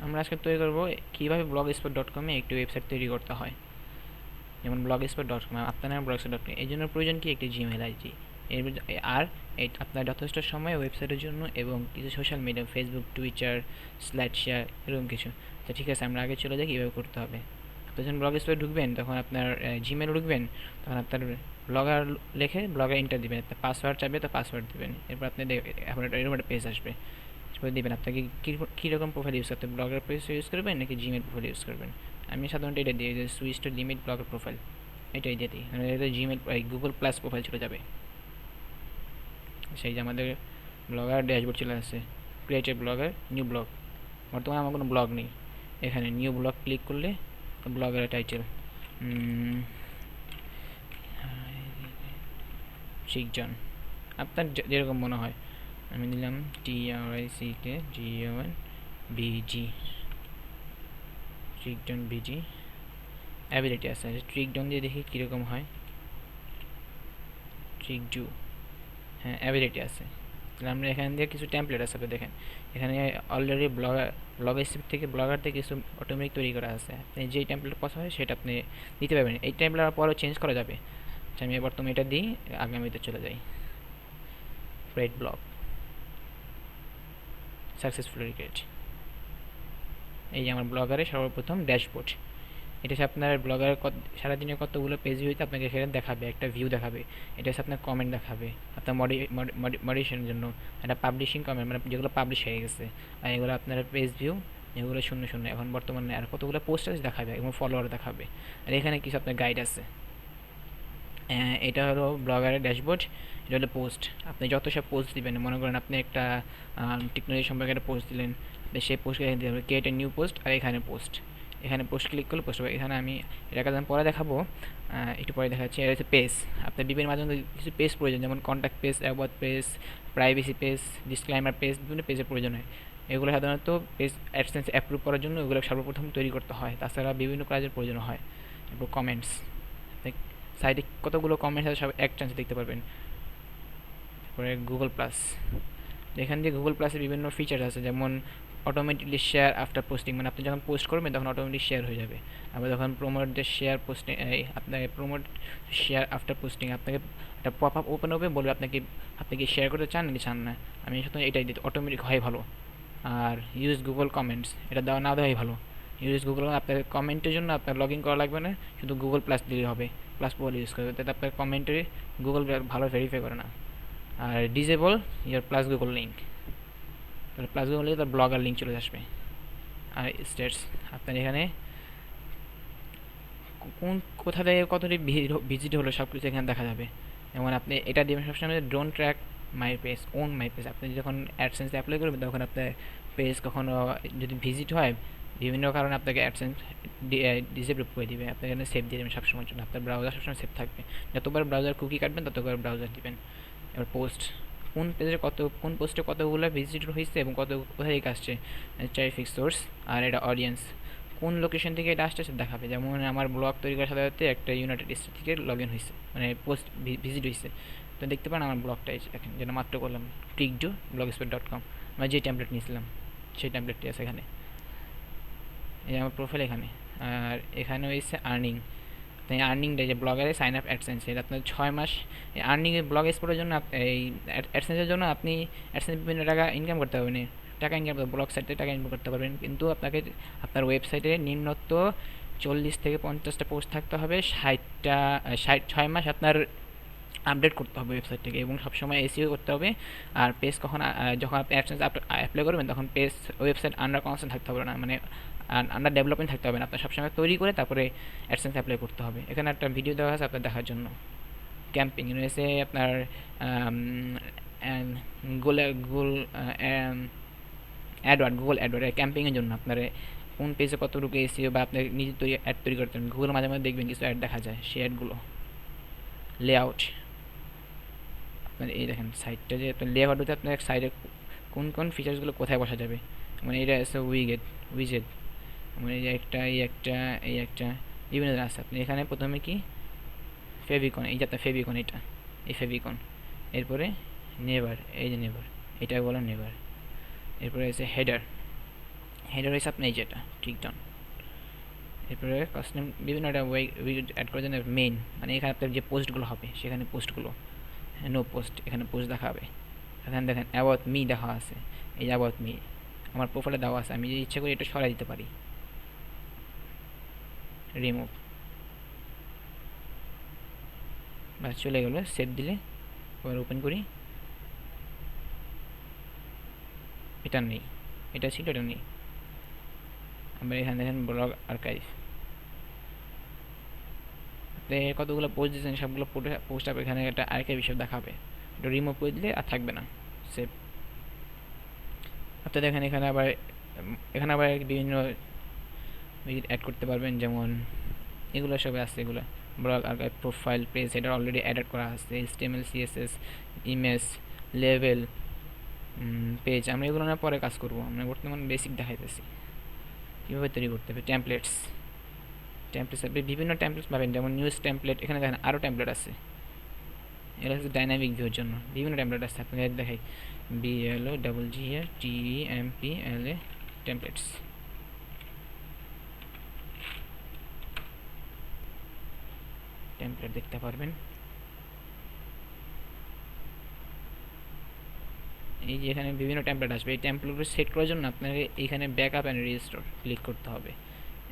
আমরা আজকে তৈরি করব কীভাবে blogspot.com এ একটি ওয়েবসাইট তৈরি করতে হয়। যেমন blogspot.com, আপনার নাম blogspot.com, এই জন্য প্রয়োজন কি একটি জিমেল আইডি। আর আপনার যথেষ্ট সময় ওয়েবসাইটের জন্য এবং কিছু social media, Facebook, Twitter, slide share, এরকম কিছু। তো ঠিক আছে, আমরা আগে চলে যাই কীভাবে করতে হবে। আপনি যখন ব্লগস্পটে ঢুকবেন তখন আপনার জিমেল ঢুকবেন, তখন আপনার ব্লগার লিখে ব্লগে এন্টার দিবেন, আপনার পাসওয়ার্ড চাইবে তো পাসওয়ার্ড দিবেন। এরপর আপনি আপনার এরকম একটা পেজ আসবে, দিবেন আপনাকে কীরকম প্রোফাইল ইউজ করতে, ব্লগার পেজ ইউজ করবেন নাকি জিমেল প্রোফাইল ইউজ করবেন। আমি সাধারণত এটা দিই যে switch to limit blogger profile, এটাই দিয়ে দিই, এটা জিমেল গুগল প্লাস প্রোফাইল চলে যাবে। সেই যে আমাদের ব্লগার ড্যাশবোর্ড চলে আসছে, create a blogger, new blog. বর্তমানে আমার কোনো ব্লগ নেই, এখানে নিউ ব্লগ ক্লিক করলে ব্লগের টাইটেল শিখজন, আপনার যেরকম মনে হয়। আমি দিলাম TRICKGON ট্রিকজন বিজি। অ্যাবিলিটি আছে, ট্রিকজন দিয়ে দেখি কীরকম হয়। ট্রিকজু, হ্যাঁ অ্যাবিলিটি আছে। তাহলে আমরা এখান থেকে কিছু টেমপ্লেট আছে, দেখেন এখানে অলরেডি ব্লগার থেকে কিছু অটোমেটিক তৈরি করা আছে। আপনি যেই টেমপ্লেট পছন্দ হয় সেটা আপনি দিতে পারবেন। এই টেমপ্লেট পরেও চেঞ্জ করা যাবে। আচ্ছা, আমি বর্তমানে এটা দিই, আগামীতে চলে যাই। Create blog, successfully create. এই আমার ব্লগারের সর্বপ্রথম ড্যাশবোর্ড। এটা হচ্ছে আপনার ব্লগার সারাদিনে কতগুলো পেজ হইতে আপনাকে এখানে দেখাবে, একটা ভিউ দেখাবে। এটা হচ্ছে আপনার কমেন্ট দেখাবে, আপনার মডিফিকেশনের জন্য একটা পাবলিশিং কমেন্ট, মানে যেগুলো পাবলিশ হয়ে গেছে। আর এগুলো আপনার পেজ ভিউ, এগুলো শূন্য শূন্য এখন বর্তমানে। আর কতগুলো পোস্ট আছে দেখাবে এবং ফলোয়ার দেখাবে। আর এখানে কিছু আপনার গাইড আছে। এটা হলো ব্লগারের ড্যাশবোর্ড। এটা হলো পোস্ট, আপনি যত সব পোস্ট দিবেন, মনে করেন আপনি একটা টেকনোলজি সম্পর্কে একটা পোস্ট দিলেন, সেই পোস্ট এখানে দিতে হবে ক্রিয়েট এ নিউ পোস্ট, আর এখানে পোস্ট, এখানে পোস্ট ক্লিক করলে পোস্ট হবে। এখানে আমি এটাকে পরে দেখাবো, একটু পরে দেখাচ্ছি। এটা হচ্ছে পেজ, আপনার বিভিন্ন মাধ্যমে কিছু পেজ প্রয়োজন, যেমন contact page, about page, privacy page, disclaimer page, বিভিন্ন পেজের প্রয়োজন হয়। এগুলো সাধারণত পেজ অ্যাডসেন্স অ্যাপ্রুভ করার জন্য এগুলো সর্বপ্রথম তৈরি করতে হয়। তাছাড়া বিভিন্ন কাজের প্রয়োজন হয়। এরপর কমেন্টস, সাইডে কতগুলো কমেন্টস আছে সব এক চান্সে দেখতে পারবেন। তারপরে গুগল প্লাস, এখান দিয়ে গুগল প্লাসের বিভিন্ন ফিচার আছে, যেমন অটোমেটিকলি শেয়ার আফটার পোস্টিং, মানে আপনি যখন পোস্ট করবেন তখন অটোমেটিক শেয়ার হয়ে যাবে। আবার যখন প্রমোট দ্য শেয়ার পোস্টিং, আপনাকে প্রমোট শেয়ার আফটার পোস্টিং, আপনাকে একটা পপ আপ ওপেন হবে, বলবে আপনি কি শেয়ার করতে চান নাকি চান না। আমি সাথে এটাই দিই, অটোমেটিক হয় ভালো। আর ইউজ গুগল কমেন্টস, এটা দেওয়া না দেওয়াই ভালো। ইউজ গুগল, আপনার কমেন্টের জন্য আপনার লগ ইন করা লাগবে না, শুধু গুগল প্লাস দিলেই হবে। প্লাস প্রোফাইল ইউজ করবে, তাতে আপনার কমেন্টে গুগল ভালো ভেরিফাই করে না। আর disable your plus Google link, তাহলে প্লাস গুগল লিঙ্ক তার ব্লগার লিঙ্ক চলে আসবে। আর স্টেটস, আপনার এখানে কোথা থেকে কতটি ভিজিট হলো সব কিছু এখানে দেখা যাবে। যেমন আপনি এটা দিবেন সবসময় don't track my page, own my page. আপনি যখন অ্যাডসেন্স অ্যাপ্লাই করবেন তখন আপনার পেজ কখনো যদি ভিজিট হয়, বিভিন্ন কারণে আপনাকে অ্যাডসেন্স ডিসেবল করে দিবে। আপনি এখানে সেভ দিয়ে দেবেন সবসময়ের জন্য, আপনার ব্রাউজার সবসময় সেভ থাকবে। যতবার ব্রাউজার কুকি কাটবেন ততবার ব্রাউজার দিবেন। এবার পোস্ট, কোন পেজে কোন পোস্টে কতগুলো ভিজিট হয়েছে এবং কোথায় আসছে, ট্রাফিক সোর্স। আর এটা অডিয়েন্স, কোন লোকেশন থেকে এটা আসছে সেটা দেখাবে। যেমন আমার ব্লগ তৈরি করার সাথে সাথে একটা ইউনাইটেড স্টেট থেকে লগ ইন হয়েছে, মানে পোস্ট ভিজিট হয়েছে। তো দেখতে পান আমার ব্লগটাই এখন যেটা মাত্র করলাম, clickdo.blogspot.com, আমি যে টেমপ্লেট নিয়েছিলাম সেই টেমপ্লেটটি আছে এখানে। এই আমার প্রোফাইল এখানে। আর এখানে হয়েছে আর্নিং, তাই আর্নিংটা যে ব্লগারে সাইন আপ অ্যাডসেন্স, এটা আপনার 6 মাস আর্নিং ব্লগ এক্সপোর্টের জন্য, এই অ্যাডসেন্সের জন্য আপনি অ্যাডসেন্স বিভিন্ন টাকা ইনকাম করতে পারবেন। টাকা ইনকাম ব্লগ সাইটে টাকা ইনকাম করতে পারবেন, কিন্তু আপনাকে আপনার ওয়েবসাইটে নিম্নত 40 থেকে 50টা পোস্ট থাকতে হবে, 6 মাস আপনার আপডেট করতে হবে ওয়েবসাইটটাকে, এবং সবসময় এসিও করতে হবে। আর পেজ যখন আপনি অ্যাডসেন্স অ্যাপ্লাই করবেন তখন ওয়েবসাইট আন্ডার কনস্ট্রাকশন থাকতে হবে না, মানে আন্ডার ডেভেলপমেন্ট থাকতে হবে না। আপনার সবসময় তৈরি করে তারপরে অ্যাডসেন্স অ্যাপ্লাই করতে হবে। এখানে একটা ভিডিও দেওয়া আছে আপনার দেখার জন্য। ক্যাম্পিং রয়েছে আপনার গুগল অ্যাডওয়ার্ড ক্যাম্পিংয়ের জন্য আপনার কোন পেজে কতটুকু এসিও বা আপনি নিজে অ্যাড তৈরি করতে পারেন। গুগল মাঝে মাঝে দেখবেন কিছু অ্যাড দেখা যায়, সেই অ্যাডগুলো। লেআউট, আপনার এই দেখেন সাইটটা যে আপনার লেআউট হতে আপনার সাইডে কোন ফিচার্সগুলো কোথায় বসা যাবে। মানে এটা আছে উইজেট, মানে এই একটা বিভিন্ন আছে। আপনি এখানে প্রথমে কি ফেভিকন, এই যে আপনার ফেভিকন, এই ফেভিকন। এরপরে নেভার, এই যে নেভার, এটা বলো নেভার। এরপরে আছে হেডার হয়েছে আপনার এই যেটা ঠিক ডান। এরপরে কাস্টম বিভিন্ন একটা উইড অ্যাড করে দেন মেইন, মানে এখানে আপনার যে পোস্টগুলো হবে সেখানে পোস্টগুলো নো পোস্ট, এখানে পোস্ট দেখাবে। এখানে দেখেন অ্যাবাউট মি দেখা আছে, এই অ্যাবাউট মি আমার প্রোফাইলে দেওয়া আছে, আমি যদি ইচ্ছা করি এটা সরাই দিতে পারি, রিমুভ, ব্যাস চলে গেলো। সেভ দিলে আবার ওপেন করি, এটা নেই, এটা ছিল এটা নেই। আবার এখানে দেখেন ব্লগ আর্কাইভ, আপনি কতগুলো পোস্ট দিয়েছেন সবগুলো পোস্ট আপ এখানে একটা আর্কাইভ হিসেবে দেখাবে। এটা রিমুভ করে দিলে আর থাকবে না, সেভ। আপনি দেখেন এখানে আবার বিভিন্ন অ্যাড করতে পারবেন, যেমন এগুলো সব আছে, এগুলো ব্লগ আর্কাইভ, প্রোফাইল পেজ, এটা অলরেডি অ্যাড করা আছে, HTML CSS, image, level, page. আমরা এগুলো না পরে কাজ করব, আমরা বর্তমানে বেসিক দেখাইতেছি কীভাবে তৈরি করতে হবে। টেমপ্লেটস আপনি বিভিন্ন টেমপ্লেটস পাবেন, যেমন নিউজ টেমপ্লেট, এখানে দেখেন আরও টেমপ্লেট আছে। এটা হচ্ছে ডাইনামিক ভিউর জন্য বিভিন্ন টেমপ্লেট আছে, আপনাকে দেখাই, BLOGRTEMPLA টেমপ্লেটস। টেমপ্লেট দেখতে পারবেন, এই যে এখানে বিভিন্ন টেমপ্লেট আসবে। এই টেমপ্লেটগুলো সেট করার জন্য আপনাকে এইখানে ব্যাকআপ অ্যান্ড রিস্টোর ক্লিক করতে হবে।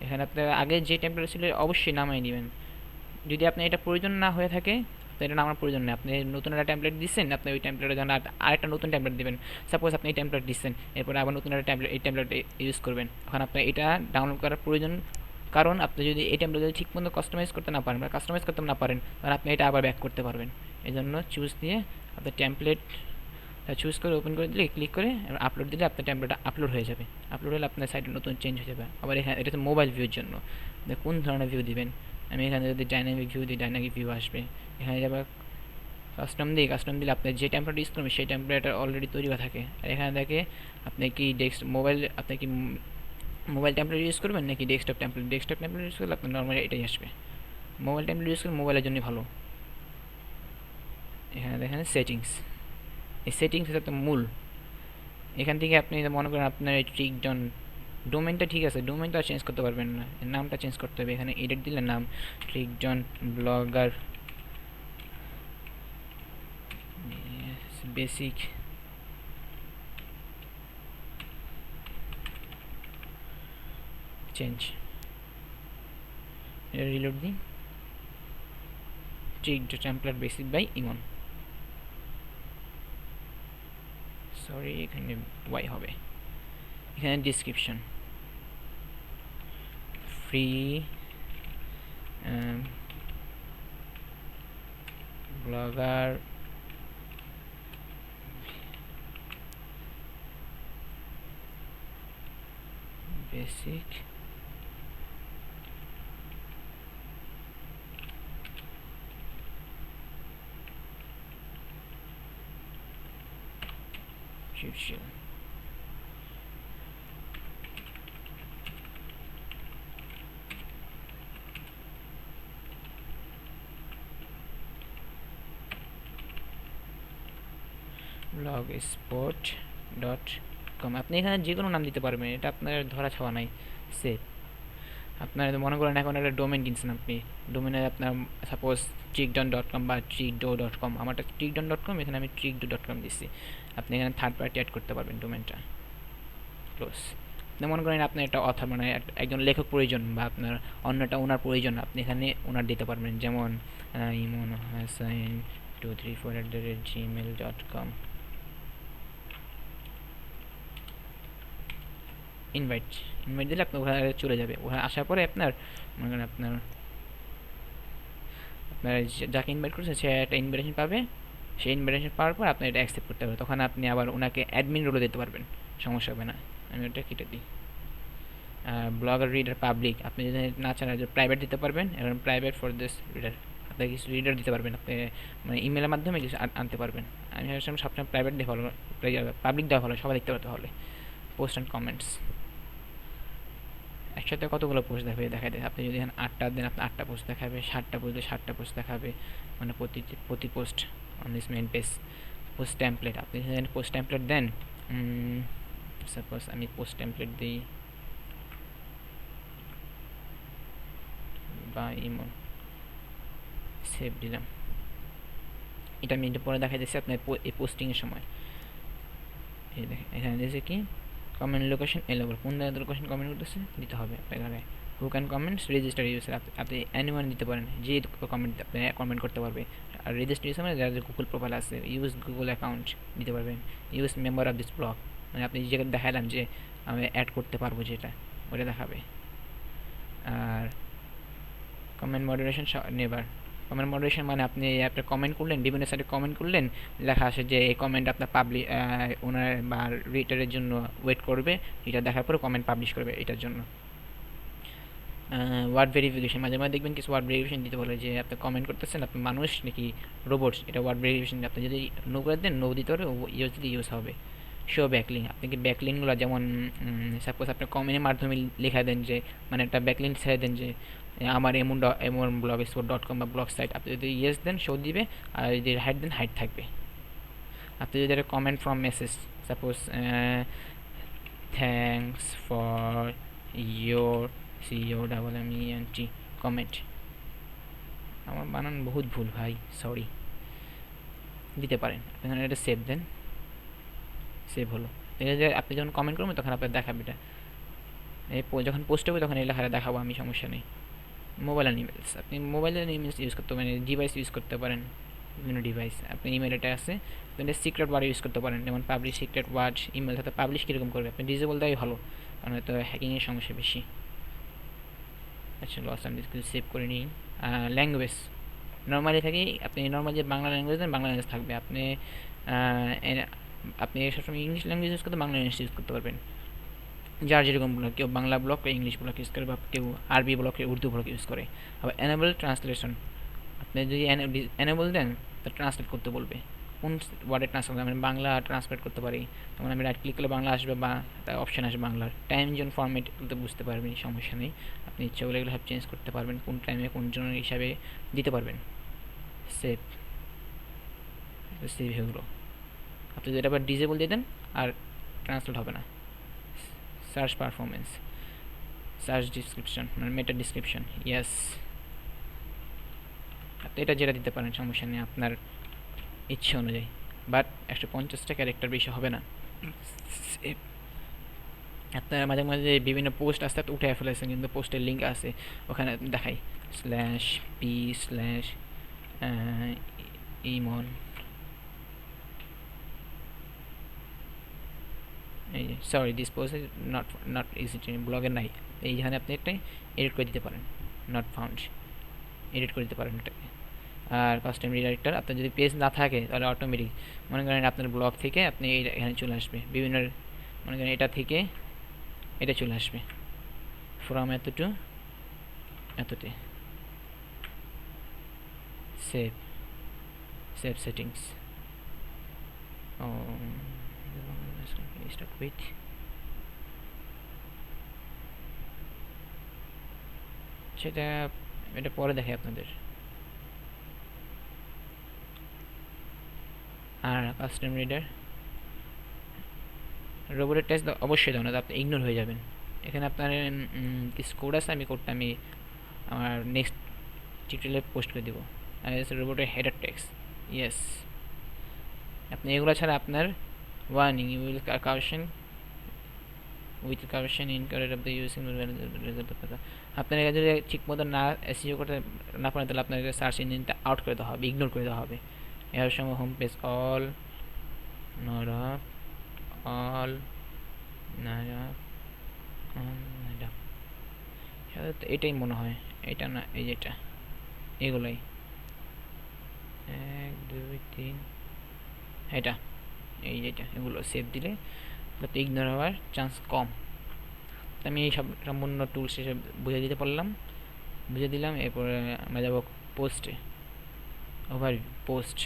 এখানে আপনার আগে যে টেমপ্লেট ছিল অবশ্যই নামাই নেবেন। যদি আপনার এটা প্রয়োজন না হয়ে থাকে, এটা নামার প্রয়োজন নেই। আপনি নতুন একটা টেমপ্লেট দিচ্ছেন, আপনি ওই টেমপ্লেটের জন্য আরেকটা নতুন টেমপ্লেট দেবেন। সাপোজ আপনি এই টেমপ্লেট দিচ্ছেন, এরপরে আবার নতুন একটা টেমপ্লেট, এই টেমপ্লেট ইউজ করবেন। এখন আপনার এটা ডাউনলোড করার প্রয়োজন, কারণ আপনি যদি এই টেমপ্লেট যদি ঠিকমতো কাস্টমাইজ করতে না পারেন বা কাস্টমাইজ করতে না পারেন, তাহলে আপনি এটা আবার ব্যাক করতে পারবেন। এই জন্য চুজ দিয়ে আপনার টেমপ্লেট চুজ করে ওপেন করে দিলে, ক্লিক করে আপলোড দিলে আপনার টেমপ্লেটটা আপলোড হয়ে যাবে। আপলোড হলে আপনার সাইটে নতুন চেঞ্জ হয়ে যাবে। আবার এখানে এটা হচ্ছে মোবাইল ভিউর জন্য, কোন ধরনের ভিউ দিবেন। আমি এখানে যদি ডাইনামিক ভিউ দিই, ডাইনামিক ভিউ আসবে। এখানে যাবে কাস্টম দিই, কাস্টম দিলে আপনার যে টেমপ্লেট ইউজ করবেন সেই টেমপ্লেট অলরেডি তৈরি করা থাকে। আর এখানে দেখে আপনি কি আপনি কি মোবাইল টেমপ্লেট ইউজ করবেন নাকি ডেস্কটপ টেমপ্লেট ইউজ করলে আপনার নর্মালি এটাই আসবে। মোবাইল টেমপ্লেট ইউজ করলে মোবাইলের জন্যই ভালো। এখানে দেখেন সেটিংস, এই সেটিংস হচ্ছে একটা মূল। এখান থেকে আপনি মনে করেন আপনার এই ট্রিকডন ডোমেনটা ঠিক আছে, ডোমেনটা চেঞ্জ করতে পারবেন না, নামটা চেঞ্জ করতে হবে। এখানে এডিট দিলে নাম Trickdon blogger basic, change, reload দিই, Trickdon template basic by Emon, sorry এখানে ওয়াই হবে। এখানে description free blogger basic tutorial. blogspot.com, আপনি এখানে যে কোনো নাম দিতে পারবেন, এটা আপনার ধরা ছোঁয়া নাই। সেভ। আপনার মনে করেন এখন একটা ডোমেন কিনছেন, আপনি ডোমেনে আপনার সাপোজ ট্রিকডন.com বা ট্রিকডো.com, আমারটা ট্রিকডন.com, এখানে আমি ট্রিকডো.com দিচ্ছি। আপনি এখানে থার্ড পার্টি অ্যাড করতে পারবেন ডোমেনটা। ক্লোজ। আপনি মনে করেন আপনার একটা অথর মানে একজন লেখক প্রয়োজন বা আপনার অন্যটা ওনার প্রয়োজন, আপনি এখানে ওনার দিতে পারবেন, যেমন ইমন হাসান 234@gmail.com। ইনভাইট দিলে আপনার ওখানে চলে যাবে। ওখানে আসার পরে আপনার মনে করেন আপনার যাকে ইনভাইট করছে সে একটা ইনভাইটেশন পাবে। সেই ইনভাইটেশন পাওয়ার পর আপনি এটা অ্যাকসেপ্ট করতে হবে, তখন আপনি আবার ওনাকে অ্যাডমিন রোলে দিতে পারবেন, সমস্যা হবে না। আমি ওটা কেটে দিই। ব্লগার রিডার পাবলিক, আপনি যদি না চান প্রাইভেট দিতে পারবেন, এবং প্রাইভেট ফর দিস রিডার, আপনি কিছু রিডার দিতে পারবেন, আপনি মানে ইমেলের মাধ্যমে কিছু আনতে পারবেন। আমি ভাবছিলাম সবসময় প্রাইভেট দিয়ে ভালো, পাবলিক দেওয়া ভালো, সবাই দেখতে পারতে হলে। পোস্ট অ্যান্ড কমেন্টস, একসাথে কতগুলো পোস্ট দেখাবে। আপনি যদি এখানে 8টা দেন, আপনি 8টা পোস্ট দেখাবে, 7টা পোস্ট দিয়ে 7টা পোস্ট দেখাবে, মানে প্রতি post on this main page. Post template, আপনি যদি পোস্ট টেমপ্লেট দেন, সাপোজ আমি পোস্ট টেমপ্লেট দিই, বা ইমন, সেভ দিলাম। এটা আমি পরে দেখা যাচ্ছে আপনার এই পোস্টিংয়ের সময়। এই দেখেন এখানে দিয়েছে কি কমেন্ট লোকেশন এলেবল, কোন জায়গায় লোকেশন কমেন্ট করতেছে দিতে হবে এখানে। Who can comments register user, আপনি অ্যানিওয়ান দিতে পারেন, যে কমেন্ট আপনি কমেন্ট করতে পারবে। আর রেজিস্টার ইউজার মানে যারা গুগল প্রোফাইল আছে, ইউজ গুগল অ্যাকাউন্ট দিতে পারবেন। Use member of this blog, মানে আপনি যেটা দেখালাম যে আমি অ্যাড করতে পারবো যেটা, ওটা দেখাবে। আর comment moderation never, comment moderation মানে আপনি আপনার কমেন্ট করলেন, বিভিন্ন সাইটে কমেন্ট করলেন, লেখা আসে যে এই কমেন্ট আপনার পাবলিক ওনার বা রিটারের জন্য ওয়েট করবে, এটা দেখার পরে কমেন্ট পাবলিশ করবে এটার জন্য। ওয়ার্ড ভেরিফিকেশন, মাঝে মাঝে দেখবেন কিছু ওয়ার্ড ভেরিফিকেশন দিতে বলে যে আপনি কমেন্ট করতেছেন আপনি মানুষ নাকি রোবটস, এটা ওয়ার্ড ভেরিফিকেশন। আপনি যদি নো করে দেন, নো দিতে পারে, ইউজ দিতে ইউজ হবে। শো ব্যাকলিং, আপনি কি ব্যাকলিংগুলো যেমন সাপোজ আপনি কমেন্টের মাধ্যমে লেখা দেন যে, মানে একটা ব্যাকলিং ছেড়ে দেন যে আমার এমন এমন ব্লগ স্পট ডট কম বা ব্লগ সাইট, আপনি যদি ইয়েস দেন শো দিবে, আর যদি হাইড দেন হাইড থাকবে। আপনি যদি একটা comment from message, suppose thanks for your COMMENT comment, আমার বানান বহুত ভুল ভাই, সরি, দিতে পারেন। আপনি এটা সেভ দেন, সেভ হলো। আপনি যখন কমেন্ট করবেন তখন আপনার দেখাবে এটা, এই যখন পোস্ট হবে তখন এই লেখাটা দেখাবো আমি, সমস্যা নেই। মোবাইল আর ইমেলস, আপনি মোবাইল আর ইমেলস ইউজ করতে পারেন, ডিভাইস ইউজ করতে পারেন, বিভিন্ন ডিভাইস। আপনি ইমেল এটা আছে, আপনি সিক্রেট ওয়ার্ড ইউজ করতে পারেন, যেমন পাবলিশ সিক্রেট ওয়ার্ড। ইমেল সাথে পাবলিশ কীরকম করবে, আপনি ডিজেবল দেওয়াই ভালো, কারণ হয়তো হ্যাকিংয়ের সমস্যা বেশি। আচ্ছা লস আমি কিছু সেভ করে নিই। ল্যাঙ্গুয়েজ নর্মালি থাকি, আপনি নর্মাল যে বাংলা ল্যাঙ্গুয়েজ দেন বাংলা ল্যাঙ্গুয়েজ থাকবে। আপনি সবসময় ইংলিশ ল্যাঙ্গুয়েজ ইউজ করতে বাংলা ল্যাঙ্গুয়েজ ইউজ করতে পারবেন, যার যেরকম ব্লক, কেউ Bangla block English block use করে, বা কেউ আরবি ব্লকে উর্দু ব্লক ইউজ করে। আবার এনেবল ট্রান্সলেশন, আপনি যদি এনেবল দেন তা ট্রান্সলেট করতে বলবে, কোন ওয়ার্ডে ট্রান্সলেট আমি বাংলা ট্রান্সলেট করতে পারি, তখন আমি রাইট ক্লিক করলে বাংলা আসবে বা একটা অপশান আসবে বাংলার। টাইম জোন ফরম্যাট তো বুঝতে পারবেন, সমস্যা নেই, আপনি ইচ্ছা করলে এগুলো সব চেঞ্জ করতে পারবেন, কোন টাইমে কোন জনের হিসাবে দিতে পারবেন। সেভ, সেভ হয়ে গেলো। আপনি যেটা আবার ডিজেবল দিয়ে দেন আর ট্রান্সলেট হবে না। সার্চ পারফরমেন্স, সার্চ ডিসক্রিপশন মানে মেটা ডিসক্রিপশন, ইয়েস, আপনি এটা যেটা দিতে পারেন, সমস্যা নেই আপনার ইচ্ছে অনুযায়ী, বাট 150টা ক্যারেক্টার বেশি হবে না। আপনার মাঝে মাঝে বিভিন্ন পোস্ট আসতে উঠে ফেলেছেন, কিন্তু পোস্টের লিঙ্ক আছে ওখানে দেখাই /p/ইমন, এই যে sorry this post is not existing, ব্লগের নাই, এইখানে আপনি একটা এডিট করে দিতে পারেন, নট ফাউন্ড, এডিট করে দিতে পারেন এটাকে। আর কাস্টম রিডাইরেক্টর, আপনার যদি পেজ না থাকে তাহলে অটোমেটিক মনে করেন আপনার ব্লগ থেকে আপনি এখানে চলে আসবে, বিভিন্ন মনে করেন এটা থেকে এটা চলে আসবে, ফ্রম এত টু এতটে। সেভ, সেভ সেটিংস, ও স্টার্ট উইথ, সেটা এটা পরে দেখে আপনাদের। আর কাস্টম রিডার রোবটের টেস্ট অবশ্যই দেওয়া না, আপনি ইগনোর হয়ে যাবেন। এখানে আপনার কিছু কোড আছে, আমি কোডটা আমি আমার নেক্সট টিউটোরিয়ালে পোস্ট করে দেবো। রোবটের হেডার টেক্সট, ইয়েস, আপনি এগুলো ছাড়া আপনার warning you will caution with caution incorrect of the using result of the, আপনার এটা যদি ঠিক মতো না এসইও করতে না পারেন তাহলে আপনার সার্চ ইঞ্জিনটা আউট করে দেওয়া হবে, ইগনোর করে দেওয়া হবে। এর সময় home page all not up, all not up, সাধারণত এটাই মনে হয়, এটা না এই যেটা, এগুলোই 1 2 3 এটা, এই যেটা, এগুলো সেভ দিলে যাতে ইগনোর হওয়ার চান্স কম। আমি এই সব সম্পূর্ণ টুলস এসে বুঝে দিতে পারলাম, বুঝে দিলাম। এরপরে আমরা যাবো পোস্টে, ওভারভিউ পোস্ট।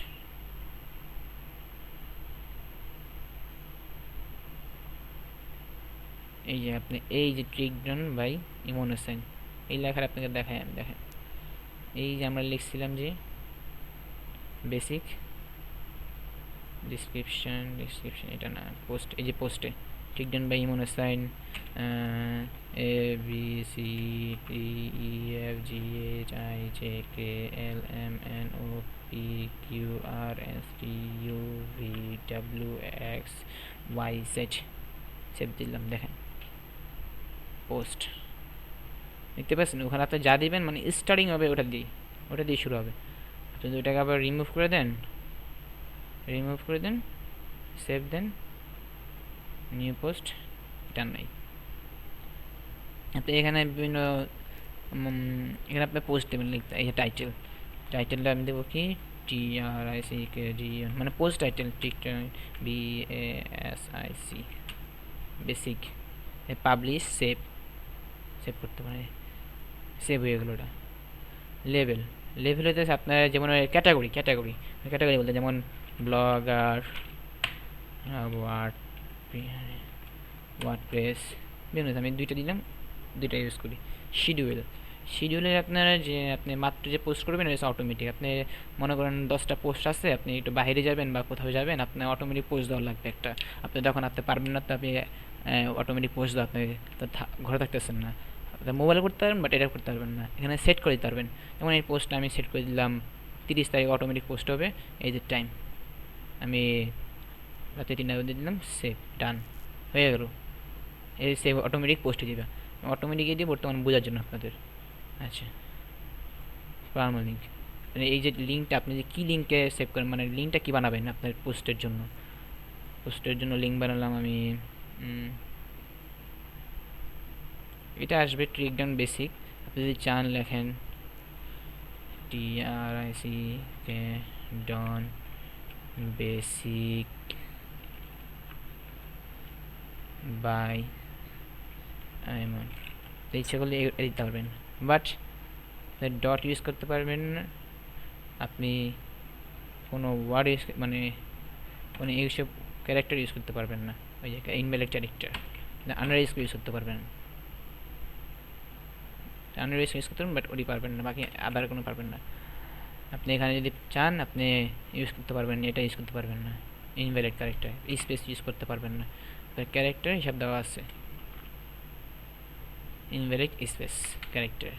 এই যে আপনি এই যে ট্রিকডন বাই ইমন হোসেন, এই লেখার আপনাকে দেখাই, আমি দেখেন এই যে আমরা লিখছিলাম যে বেসিক ডিসক্রিপশন, এটা না পোস্ট, এই যে পোস্টে Trickdon by Emon Hossain A B C D E F G H I J K L M N O P Q R S T U V W X Y Z. Save দিলাম, দেখেন post দেখতে পাচ্ছেন। ওখানে আপনি যা দিবেন মানে স্টার্টিং হবে ওটা দিয়ে শুরু হবে। আপনি যদি ওটাকে আবার রিমুভ করে দেন, সেভ দেন, নিউ পোস্ট, ডান নাই। আপনি এখানে বিভিন্ন এখানে আপনি পোস্ট দেবেন লিখতে, এই যে টাইটেলটা আমি দেবো কি TRICK মানে post title, BASIC basic. Publish, save করতে পারে, সেভ হয়ে গেল ওটা। লেভেল হইতেছে আপনার যেমন ক্যাটাগরি বলতে যেমন ব্লগার, ওয়ার্ডপ্রেস, বিভিন্ন আমি দুইটা দিলাম, দুইটা ইউজ করি। শিডিউলে আপনারা যে আপনি মাত্র যে পোস্ট করবেন এটা অটোমেটিক। আপনি মনে করেন 10টা পোস্ট আছে, আপনি একটু বাইরে যাবেন বা কোথাও যাবেন, আপনার অটোমেটিক পোস্ট দেওয়া লাগবে একটা। আপনি যখন আপনি পারবেন না, তো আপনি অটোমেটিক পোস্ট দেওয়া, আপনি তো ঘরে থাকতেছেন না, মোবাইলে করতে পারবেন বাট এটা করতে পারবেন না। এখানে সেট করে দিতে পারবেন। যেমন এই পোস্টটা আমি সেট করে দিলাম 30 তারিখ অটোমেটিক পোস্ট হবে, এই যে টাইম আমি রাতে 3টা দিয়ে দিলাম, সেভ, ডান হয়ে গেল। এই সেভ অটোমেটিক পোস্টে দিবে, অটোমেটিক দিয়ে বর্তমান বোঝার জন্য আপনাদের। আচ্ছা, পারমানেন্ট লিঙ্ক মানে এই যে লিঙ্কটা আপনি যে কী লিঙ্কে সেভ করেন, মানে লিঙ্কটা কী বানাবেন আপনার পোস্টের জন্য লিঙ্ক বানালাম আমি। এটা আসবে ট্রিকডাউন বেসিক। আপনি যদি চান লেখেন TRICK ডন বেসিক বাই আইমন, ইচ্ছা করলে দিতে পারবেন, বাট ডট ইউজ করতে পারবেন না। আপনি কোনো ওয়ার্ড ইউজ মানে কোনো এইসব ক্যারেক্টার ইউজ করতে পারবেন না, ওই যে ইনভ্যালিড ক্যারেক্টার, আন্ডারস্কোর ইউজ করতে পারবেন, আন্ডারস্কোর ইউজ করতে পারবেন, বাট ওটি পারবেন না, বাকি আদার কোনো পারবেন না। আপনি এখানে যদি চান আপনি ইউজ করতে পারবেন, এটা ইউজ করতে পারবেন না, ইনভ্যালিড ক্যারেক্টার, স্পেস ইউজ করতে পারবেন না। ক্যারেক্টার হিসাব দেওয়া আছে, invalid space character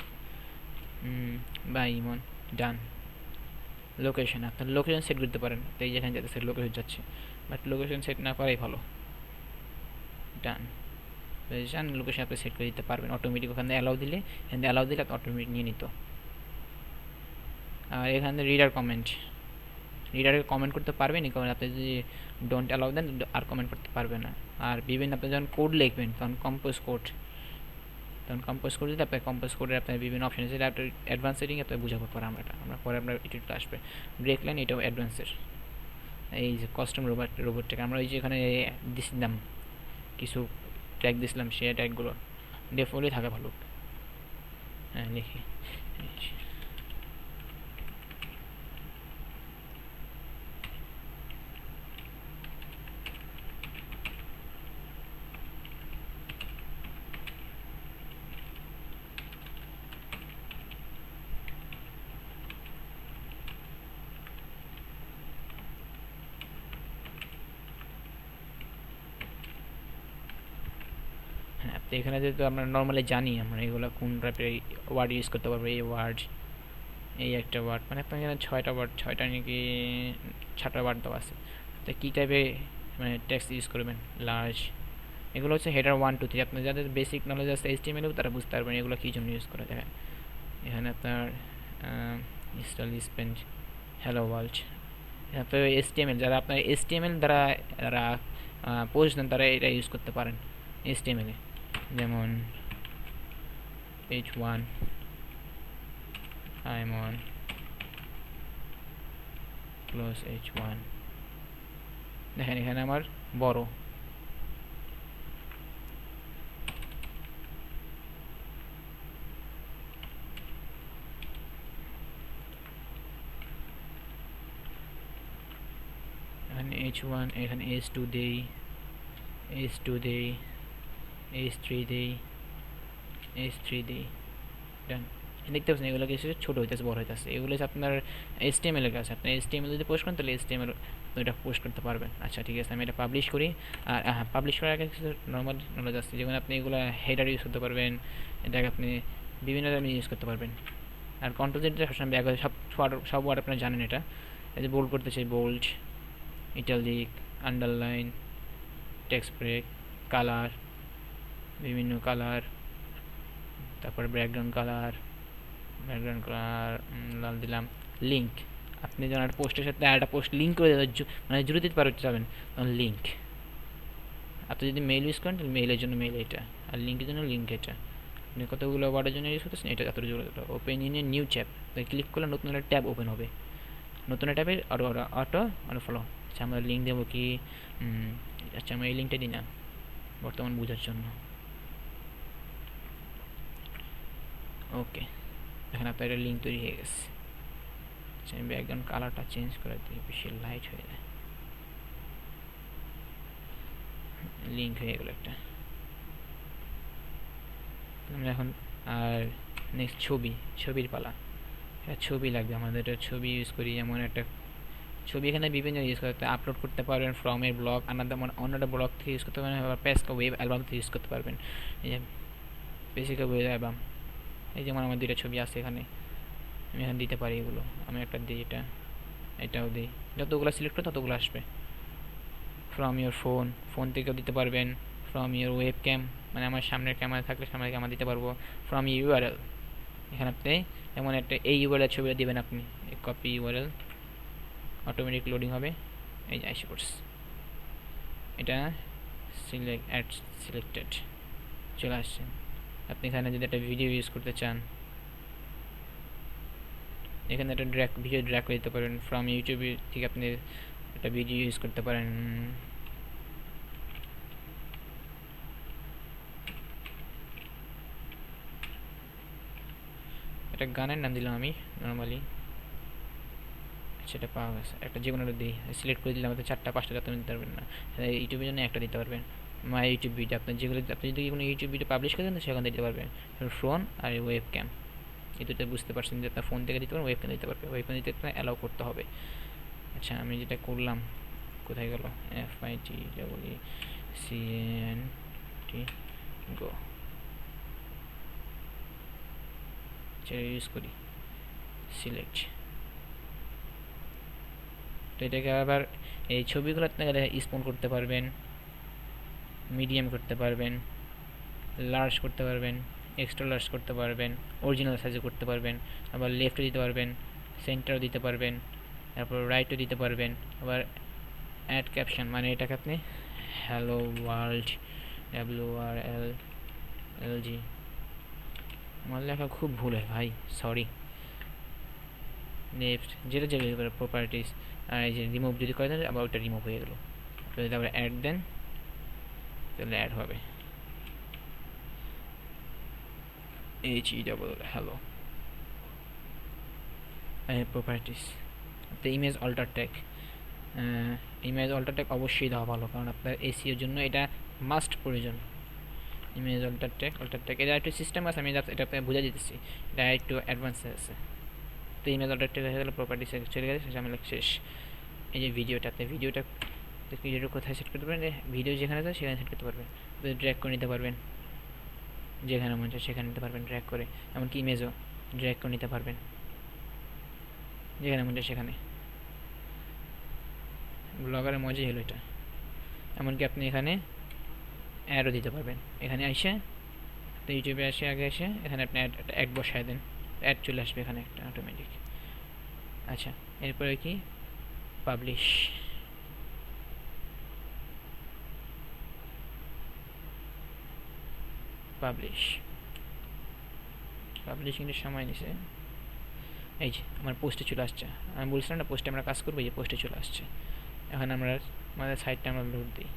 by Emon, done. Location, আপনার লোকেশন সেট করতে পারেন, তো এই যেখানে যাচ্ছে লোকেশন যাচ্ছে, বাট লোকেশন সেট না করাই ভালো, ডান। লোকেশন আপনি সেট করে দিতে পারবেন অটোমেটিক, ওখানে অ্যালাউ দিলে আপনি অটোমেটিক নিয়ে নিত। আর এখানে রিডারে কমেন্ট করতে পারবেন, কারণ আপনি যদি ডোন্ট অ্যালাউ দেন আর কমেন্ট করতে পারবে না। আর বিভিন্ন আপনি যখন কোড লিখবেন তখন কম্পোজ কোড দিলে আপনার কম্পোজ কোডের আপনার বিভিন্ন অপশন আছে, এটা অ্যাডভান্স সেটিং আপনার বুঝাবো পরে আমরা পরে আপনার এটা আসবে। ব্রেক লাইন এটাও অ্যাডভান্সের। এই যে কাস্টম রোবটটাকে আমরা ওই যে এখানে দিছিলাম কিছু ট্যাগ দিছিলাম, সে ট্যাগগুলো ডিফল্টই থাকা ভালো। হ্যাঁ, লিখি তো এখানে যেহেতু আমরা নর্মালি জানি আমরা এগুলো কোন টাইপের ওয়ার্ড ইউজ করতে পারবো, এই ওয়ার্ড, এই একটা ওয়ার্ড, মানে আপনার এখানে 6টা নাকি 6টা ওয়ার্ড দেওয়া আছে। তো কী টাইপের মানে টেক্সট ইউজ করবেন, লার্জ, এগুলো হচ্ছে হেডার 1 2 3। আপনার যাদের বেসিক নলেজ আছে HTML তারা বুঝতে পারবেন এগুলো কী জন্য ইউজ করা যায়। এখানে আপনার স্পেন্ড হ্যালো ওয়ার্ল্ড, আপনার HTML যারা আপনার HTML দ্বারা পোস্ট দেন তারা এটা ইউজ করতে পারেন HTML এ, যেমন H1 I'm on close H1, দেখেন এখানে আমার বড়, এখানে H1, এখানে H2 দেই, H3 দেই, ডান। দেখতে পাচ্ছেন এগুলো কিছু ছোটো হইতেছে, বড় হইতেছে, এগুলো হচ্ছে আপনার HTML এর কাছে। আপনি HTML যদি পোস্ট করেন তাহলে HTML আপনি এটা পোস্ট করতে পারবেন। আচ্ছা ঠিক আছে, আমি এটা পাবলিশ করি। আর হ্যাঁ, পাবলিশ করার আগে কিছু নর্মাল নলেজ আছে, যেমন আপনি এগুলো হেডার ইউজ করতে পারবেন, এটাকে আপনি বিভিন্ন ধরনের ইউজ করতে পারবেন। আর কন্ট্রোল জেড সবসময় ব্যাক হয়, সব ওয়ার্ড আপনারা জানেন এটা। এই যে বোল্ড করতে চাই, bold, italic, underline, text break, colour, বিভিন্ন কালার, তারপরে ব্যাকগ্রাউন্ড কালার লাল দিলাম। লিঙ্ক, আপনি যখন একটা পোস্টের সাথে একটা পোস্ট লিঙ্ক করে মানে জুড়ে দিতে চাবেন, তখন লিঙ্ক। আপনি যদি মেইল ইউজ করেন তাহলে মেইলের জন্য মেইল এটা, আর লিঙ্কের জন্য লিঙ্ক এটা। আপনি কতগুলো ওয়ার্ডের জন্য ইউজ করতেছেন, এটা এত জোরে। Open in a new tab, click করলে নতুন একটা ট্যাব ওপেন হবে, নতুন ট্যাবে অটো ফলো। আচ্ছা আমরা লিঙ্ক দেবো কি, আচ্ছা আমরা এই লিঙ্কটা দিই না বর্তমান বোঝার জন্য। ওকে, এখন আপনার একটা লিঙ্ক তৈরি হয়ে গেছে। আচ্ছা আমি ব্যাকগ্রাউন্ড কালারটা চেঞ্জ করে দিই, বেশি লাইট হয়ে যায়। লিঙ্ক হয়ে গেল একটা। আমরা এখন আর নেক্সট ছবির পালা। একটা ছবি লাগবে আমাদের, একটা ছবি ইউজ করি। এমন একটা ছবি এখানে বিভিন্ন ইউজ করতে আপলোড করতে পারবেন, ফ্রমের ব্লগ, অন্য একটা ব্লগ থেকে ইউজ করতে পারবেন, আবার পেসকা ওয়েব অ্যালবাম থেকে ইউজ করতে পারবেন। এই যে বেসিক ওয়েব অ্যালবাম, এই যেমন আমার দুইটা ছবি আছে এখানে, আমি এখানে দিতে পারি এগুলো। আমি একটা দিই, এটাও দিই, যতগুলো সিলেক্ট করে ততগুলো আসবে। ফ্রম ইউর ফোন থেকেও দিতে পারবেন। ফ্রম ইউর ওয়েব ক্যাম, মানে আমার সামনের ক্যামেরা থাকলে সামনের ক্যামেরা দিতে পারবো। ফ্রম ইউআরএল, এখানে আপনি এমন একটা এই ইউআরএল ছবিটা দেবেন আপনি, কপি ইউআরএল, অটোমেটিক লোডিং হবে। এই যে আইসে করছে, এটা সিলেক্টেড চলে আসছে। আপনি এখানে যদি একটা ভিডিও ইউজ করতে চান, এখানে একটা ভিডিও ড্র্যাগ করে দিতে পারেন। ফ্রম ইউটিউব থেকে আপনি একটা ভিডিও ইউজ করতে পারেন। একটা গানের নাম দিলাম আমি নর্মালি, সেটা পাওয়া গেছে। একটা যে কোনো দিই, সিলেক্ট করে দিলে আমাদের 4টা 5টা যাতে দিতে পারবেন না, ইউটিউবের জন্য একটা দিতে পারবেন। মাই ইউটিউব ভিডিও, আপনার যেগুলো আপনি যদি কোনো ইউটিউব ভিডিও পাবলিশ করেন সেখানে দিতে পারবেন। ফোন আর ওয়েব ক্যাম, এই দুটো বুঝতে পারছেন যে আপনার ফোন থেকে দিতে পারেন, ওয়েব ক্যাম দিতে পারবেন। ওয়েব ক্যাম দিতে অ্যালাউ করতে হবে। আচ্ছা আমি যেটা করলাম, কোথায় গেল, FITEECNT গো, ইউজ করি সিলেক্ট। তো এটাকে আবার এই ছবিগুলো আপনারা স্পন করতে পারবেন, মিডিয়াম করতে পারবেন, লার্জ করতে পারবেন, এক্সট্রা লার্জ করতে পারবেন, অরিজিনাল সাইজে করতে পারবেন। আবার লেফটও দিতে পারবেন, সেন্টারও দিতে পারবেন, তারপর রাইটও দিতে পারবেন। আবার অ্যাড ক্যাপশন, মানে এটাকে আপনি হ্যালো ওয়ার্ল্ড, WRLLG, আমার লেখা খুব ভুল হয় ভাই, সরি। নেক্সট যেটা প্রপার্টিস, আর এই যে রিমুভ যদি করে দেন আবার ওটা রিমুভ হয়ে গেল। যদি আবার অ্যাড দেন তাহলে অ্যাড হবে, হ্যালো প্রপার্টিস। তো ইমেজ অল্টার ট্যাগ অবশ্যই দেওয়া ভালো, কারণ আপনার এসিওর জন্য এটা মাস্ট প্রয়োজন। ইমেজ অল্টার ট্যাগ এটা একটু সিস্টেম আছে, আমি এটা আপনাকে বুঝা দিতেছি, এটা একটু অ্যাডভান্স আছে। তো ইমেজ অল্টার ট্যাগ হয়ে গেলে প্রপার্টিস চলে গেছে, ঝামেলা শেষ। এই যে ভিডিওটা কোথায় সেট করতে পারবেন, ভিডিও যেখানে যায় সেখানে সেট করতে পারবেন। ড্র্যাগ করে নিতে পারবেন, যেখানে মন চায় সেখানে নিতে পারবেন ড্র্যাগ করে। এমনকি ইমেজও ড্র্যাগ করে নিতে পারবেন, যেখানে মন চায় সেখানে। ব্লগারের মজাই হলো এটা। এমনকি আপনি এখানে অ্যাডও দিতে পারবেন, এখানে এসে তো ইউটিউবে আগে এসে এখানে আপনি অ্যাড বসায় দেন, অ্যাড চলে আসবে এখানে একটা অটোমেটিক। আচ্ছা এরপরে কি, পাবলিশ। পাবলিশিংয়ের সময় নিছে। এই যে আমার পোস্টে চলে আসছে, আমি বলছিলাম না পোস্টে আমরা কাজ করবো, এই যে পোস্টে চলে আসছে। এখন আমরা আমাদের সাইটটা আমরা লোড দিই,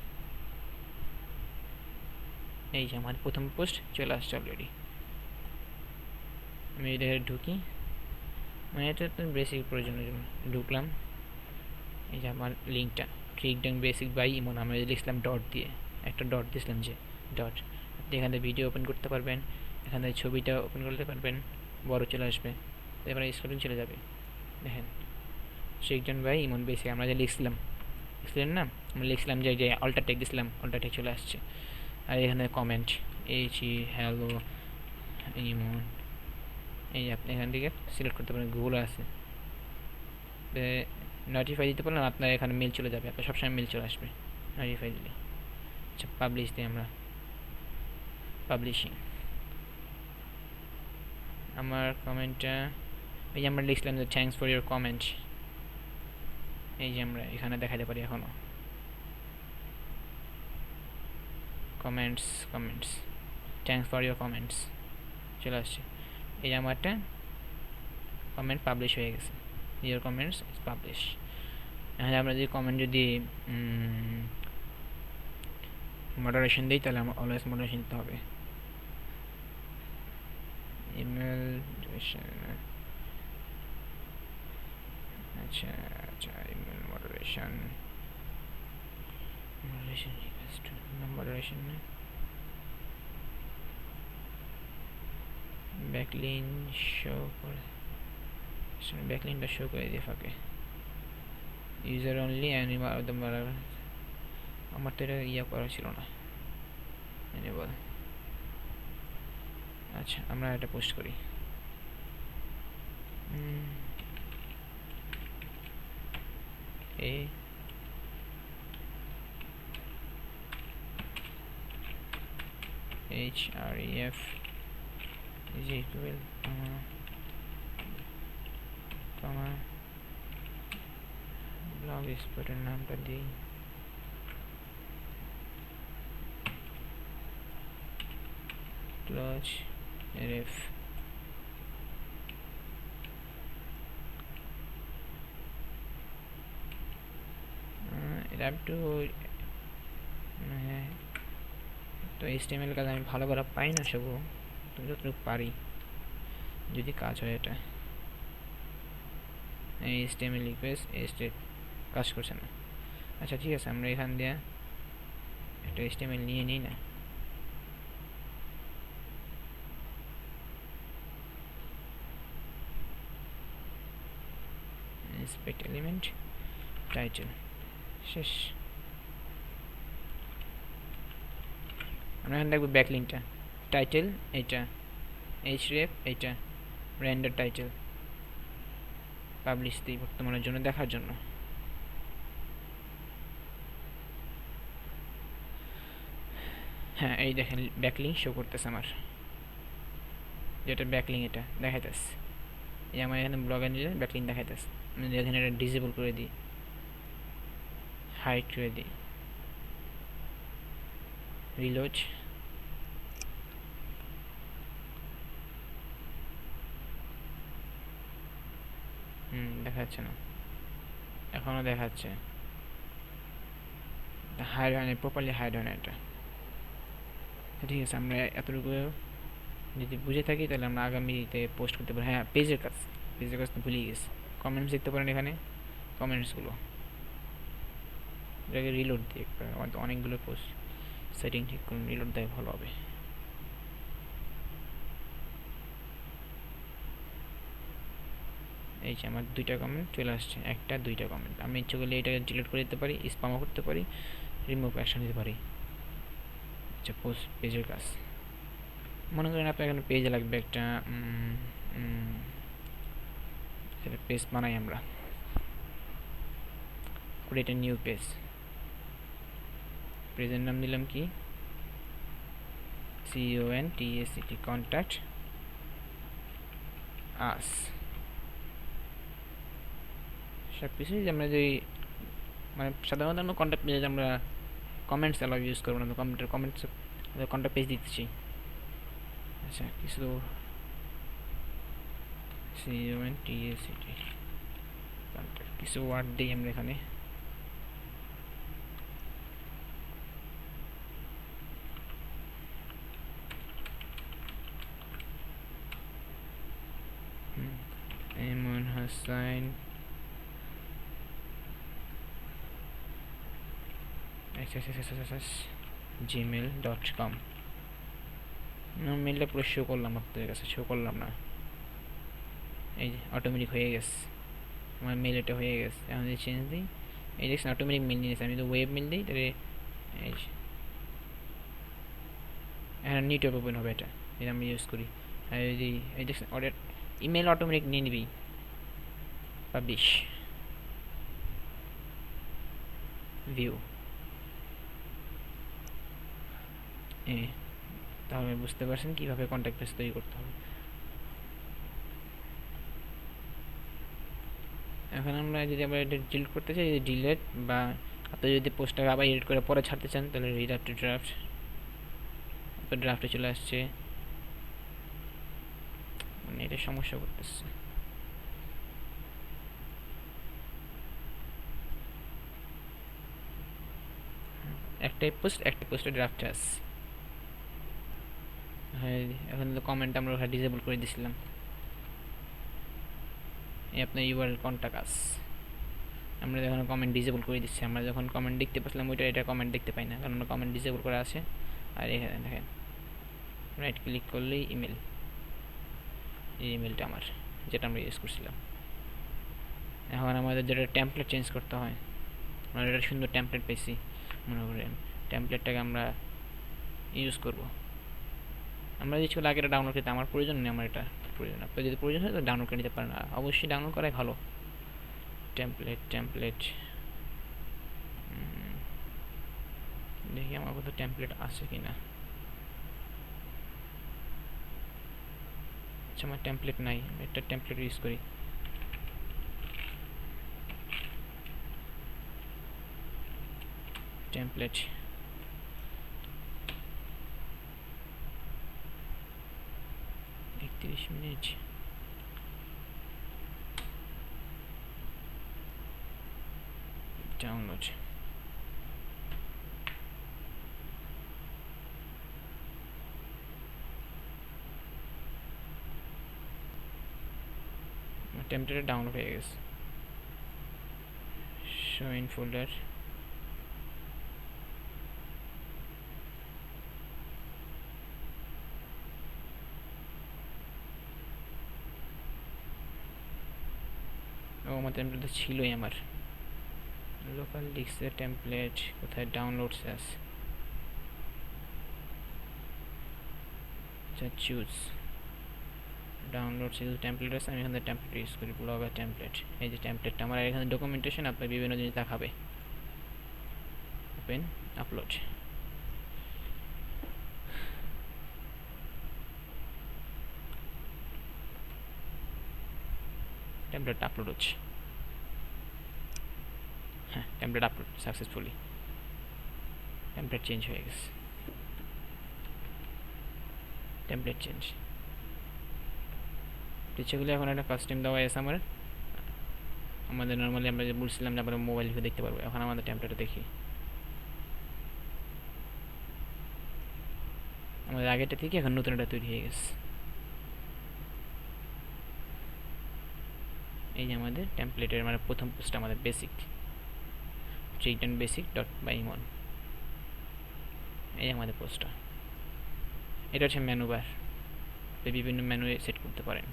এই যে আমার প্রথম পোস্ট চলে আসছে অলরেডি। আমি এটা ঢুকি, মানে এটা বেসিক প্রয়োজনের জন্য ঢুকলাম। এই যে আমার লিঙ্কটা, ক্লিকডাউন বেসিক বাই ইমন, আমরা লিখলাম ডট দিয়ে, একটা ডট দিয়েছিলাম যে ডট। আপনি এখানে ভিডিও ওপেন করতে পারবেন, এখানে ছবিটা ওপেন করতে পারবেন, বড় চলে আসবে, এবারে স্ক্রলিং চলে যাবে। দেখেন ক্লিকডাউন বাই ইমন বেসিক আমরা যে লিখছিলাম দেখছিলেন না, আমরা লিখছিলাম যে যে অল্টার টেক দিছিলাম, অল্টার টেক চলে আসছে। আর এখানে কমেন্ট এইচি হ্যালো ইমন, এই আপনি এখান থেকে সিলেক্ট করতে পারেন, গুগল আছে, নোটিফাই দিতে পারলেন, আপনার এখানে মেল চলে যাবে, আপনার সবসময় মেল চলে আসবে নোটিফাই দিলে। আচ্ছা পাবলিশ দিই আমরা, পাবলিশিং আমার কমেন্টটা, এই যে আমরা লিখলাম যে থ্যাঙ্কস ফর ইউর কমেন্ট, এই যে আমরা এখানে দেখাতে পারি এখনও comments, comments thanks for your comments চলে আসছে। এই যে আমারটা কমেন্ট পাবলিশ হয়ে গেছে, ইউর কমেন্টস ইজ পাবলিশ। তাহলে আমরা যদি কমেন্ট যদি মডারেশন দিই তাহলে আমার অলওয়েজ মডারেশন দিতে হবে। ইমেল আচ্ছা আচ্ছা email moderation, moderation request moderation না, ব্যাকলিন শো করে, ব্যাকলিনটা শো করে দিয়ে ফাঁকে ইউজার অনলি অ্যানিমাল, আমার তো এটা ইয়া করা ছিল না এনেবল। আচ্ছা আমরা এটা পোস্ট করি, এ href is equal ব্লগ এক্সপোর্টের নামটা দিই, ক্লোজ ref এটা একটু তো HTML কাজ আমি ভালো করে পাই না সব, তো যতটুকু পারি যদি কাজ হয়। এটা HTML রিকোয়েস্ট কাজ করছে না। আচ্ছা ঠিক আছে, আমরা এখান দিয়ে একটা HTML নিয়ে নিই না, ইন্সপেক্ট এলিমেন্ট টাইটেল শেষ। আমরা এখানে দেখবো ব্যাকলিংকটা, টাইটেল এইটা, href এইটা, রেন্ডার টাইটেল, পাবলিশ দিই বর্তমানের জন্য দেখার জন্য। হ্যাঁ এই দেখেন ব্যাকলিং শো করতেছে আমার, যেটা ব্যাকলিং এটা দেখাইতেছে, এই আমার এখানে ব্লগে নিলে ব্যাকলিং দেখাইতেছে। আমি এখানে এটা ডিসেবল করে দিই, হাইড করে দিই, রিলোড, দেখাচ্ছে না, এখনও দেখাচ্ছে হাইড হয় না, প্রপারলি হাইড হয় না এটা। ঠিক আছে, আমরা এতটুকু যদি বুঝে থাকি তাহলে আমরা আগামীতে পোস্ট করতে পারি। হ্যাঁ পেজের কাজ, পেজের কাজ তো ভুলেই গেছি, কমেন্টস দেখতে পারেন এখানে, কমেন্টসগুলো এটাকে রিলোড দিয়ে একবার, আমার তো অনেকগুলো পোস্ট সেটিং ঠিক করুন, রিলোড দেয় ভালো হবে। এই যে আমার দুইটা কমেন্ট চলে আসছে, একটা দুইটা কমেন্ট, আমি ইচ্ছে করলে এটাকে ডিলিট করে দিতে পারি, স্প্যামও করতে পারি, রিমুভ অ্যাকশন দিতে পারি। আচ্ছা পোস্ট পেজের কাজ, মনে করেন আপনার এখানে পেজ লাগবে একটা, পেজ বানাই আমরা, ক্রিয়েট এ নিউ পেজ, পেজের নাম দিলাম কি CONTACT, কন্ট্যাক্ট আস। সব কিছুই আমরা যে মানে সাধারণত আমরা কন্ট্যাক্ট পেজে আমরা কমেন্টস অ্যালাউ ইউজ করবো না, কমেন্টস কন্ট্যাক্ট পেজ দিতেছি। আচ্ছা কিছু CONTACT কন্ট্যাক্ট কিছু ওয়ার্ড দিই আমরা এখানে, এমন হাসান gmail.com, মেলটা পুরো শো করলাম আপনাদের কাছে, শো করলাম না, এই যে অটোমেটিক হয়ে গেছে আমার মেল, এটা হয়ে গেছে। এখন যদি চেঞ্জ দিই এই দেখছেন অটোমেটিক মেল নিয়ে নিয়েছে। আমি তো ওয়েব মেল দিই তাহলে এই হ্যাঁ নিট ওপেন হবে এটা, এটা আমি ইউজ করি। আর যদি এই দেখছেন অর্ডার ইমেল অটোমেটিক নিয়ে নিবি। পাবলিশ ভিউ তাহলে বুঝতে পারছেন কীভাবে কন্ট্যাক্ট পেজ তৈরি করতে হবে। এখন আমরা যদি আবার এটা ডিলিট করতে চাই, ডিলিট বা আপনি যদি পোস্টটাকে আবার এডিট করে পরে ছাড়তে চান তাহলে রিড টু ড্রাফট, ড্রাফটে চলে আসছে। মানে এটা সমস্যা করতেছে। একটাই পোস্ট, একটা পোস্টে ড্রাফটে আসছে। হ্যাঁ এখন তো কমেন্ট আমরা ওখানে ডিসেবল করে দিয়েছিলাম। এই আপনার ইউআরএল কন্টাক্ট আস, আমরা যখন কমেন্ট ডিসেবল করে দিচ্ছি, আমরা যখন কমেন্ট দেখতে পাচ্ছিলাম ওইটা এটা কমেন্ট দেখতে পাই না, কারণ কমেন্ট ডিসেবল করা আছে। আর এখানে দেখেন রাইট ক্লিক করলেই ইমেল, এই ইমেলটা আমার যেটা আমরা ইউজ করছিলাম। এখন আমাদের যেটা টেমপ্লেট চেঞ্জ করতে হয়, আমরা একটা সুন্দর টেমপ্লেট পেয়েছি, মনে করেন টেমপ্লেটটাকে আমরা ইউজ করব। আমরা যে ছিল আগে এটা ডাউনলোড করতে আমার প্রয়োজন নেই, আমার এটা প্রয়োজন। আপনার যদি প্রয়োজন হয় তো ডাউনলোড করে নিতে পারেন, অবশ্যই ডাউনলোড করাই ভালো। টেমপ্লেট দেখি আমার কত টেমপ্লেট আছে কিনা। আচ্ছা আমার টেমপ্লেট নাই, আমি একটা টেমপ্লেট ইউজ করি। Template 31 minute. Download template download হয়ে গেছে। শো ইন ফোল্ডার, ও আমার টেমপ্লেট তো ছিলই আমার লোকাল ডিস্কের টেমপ্লেট কোথায় ডাউনলোডস আছে। আচ্ছা চুজ ডাউনলোড সিল টেমপ্লেট আছে, আমি এখানে টেমপ্লেট ইউজ করি, ব্লগার টেমপ্লেট। এই যে টেমপ্লেটটা আমার এখানে ডকুমেন্টেশন, আপনার বিভিন্ন জিনিস দেখাবে। ওপেন আপলোড, টেমপ্লেটটা আপলোড হচ্ছে। হ্যাঁ template upload successfully, template change হয়ে গেছে। টেমপ্লেট চেঞ্জ পিছিয়েগুলো এখন একটা কাস্টম দেওয়া আছে আমাদের নর্মালি আমরা যে বলছিলাম যে আমরা মোবাইল ভিউ দেখতে পারবো। এখন আমাদের টেমপ্লেটটা দেখি, আমাদের আগেরটা থেকে এখন নতুন একটা তৈরি হয়ে গেছে। এই যে আমাদের টেমপ্লেটের মানে প্রথম পোস্ট আমাদের basic Trickdon basic dot by Emon, এই আমাদের পোস্টটা। এটা হচ্ছে মেনু বার, বিভিন্ন মেনু সেট করতে পারেন।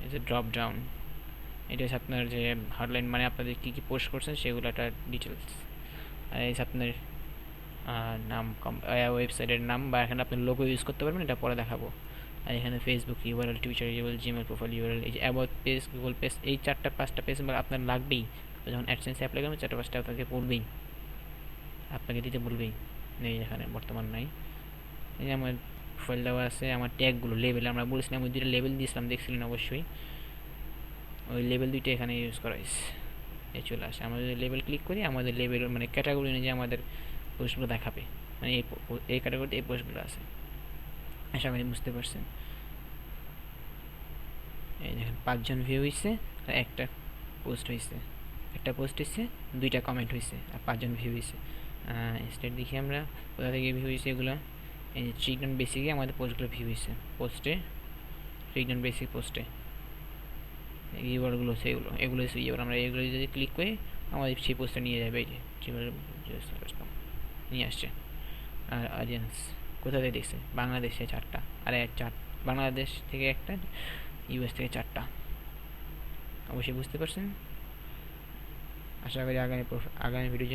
এই যে ড্রপ ডাউন, এটা হচ্ছে আপনার যে হার্ডলাইন মানে আপনাদের কী কী পোস্ট করছেন সেগুলো একটা ডিটেলস। আর এই আপনার নাম, ওয়েবসাইটের নাম, বা এখানে আপনি লোগো ইউজ করতে পারবেন, এটা পরে দেখাবো। আর এখানে Facebook URL, Twitter URL, Gmail profile URL, এই যে অ্যাবাউট পেজ, গুগল পেজ, এই 4-5টা পেজ আপনার লাগবেই। যখন অ্যাডসেন্স অ্যাপ্লাই করবেন 4-5টা আপনাকে বলবেই, আপনাকে দিতে বলবেই। নেই এখানে বর্তমান নাই। এই যে আমার প্রোফাইল দেওয়া আছে, আমার ট্যাগগুলো লেবেল আমরা বলেছিলাম, ওই 2টা লেবেল দিয়েছিলাম দেখছিলেন অবশ্যই, ওই লেবেল 2টা এখানে ইউজ করা হয়েছে। এই চলে আসে, আমরা যদি লেবেল ক্লিক করি আমাদের লেবেল মানে ক্যাটাগরি অনুযায়ী আমাদের পোস্টগুলো দেখাবে, মানে এই ক্যাটাগরিতে এই পোস্টগুলো আছে। আশা করি বুঝতে পারছেন। এই দেখেন 5 জন ভিউ হয়েছে আর একটা পোস্ট হয়েছে, একটা পোস্ট হয়েছে, 2টা কমেন্ট হয়েছে আর 5 জন ভিউ হয়েছে। স্টেট দেখি আমরা কোথা থেকে ভিউ হয়েছে এগুলো। এই যে ট্রিটন বেসিকে আমাদের পোস্টগুলো ভিউ হয়েছে, পোস্টে ট্রিটন বেসিক পোস্টে ইউআরগুলো সেগুলো, এগুলো ইউআর। আমরা এগুলো যদি ক্লিক করি আমাদের সেই পোস্টটা নিয়ে যাবে, এই যে নিয়ে আসছে। আর অডিয়েন্স কোথা থেকে দেখছে, বাংলাদেশে 4টা, আর 4 বাংলাদেশ থেকে একটা, ইউএস থেকে 4টা। অবশ্যই বুঝতে পারছেন। আশা করি আগামী ভিডিও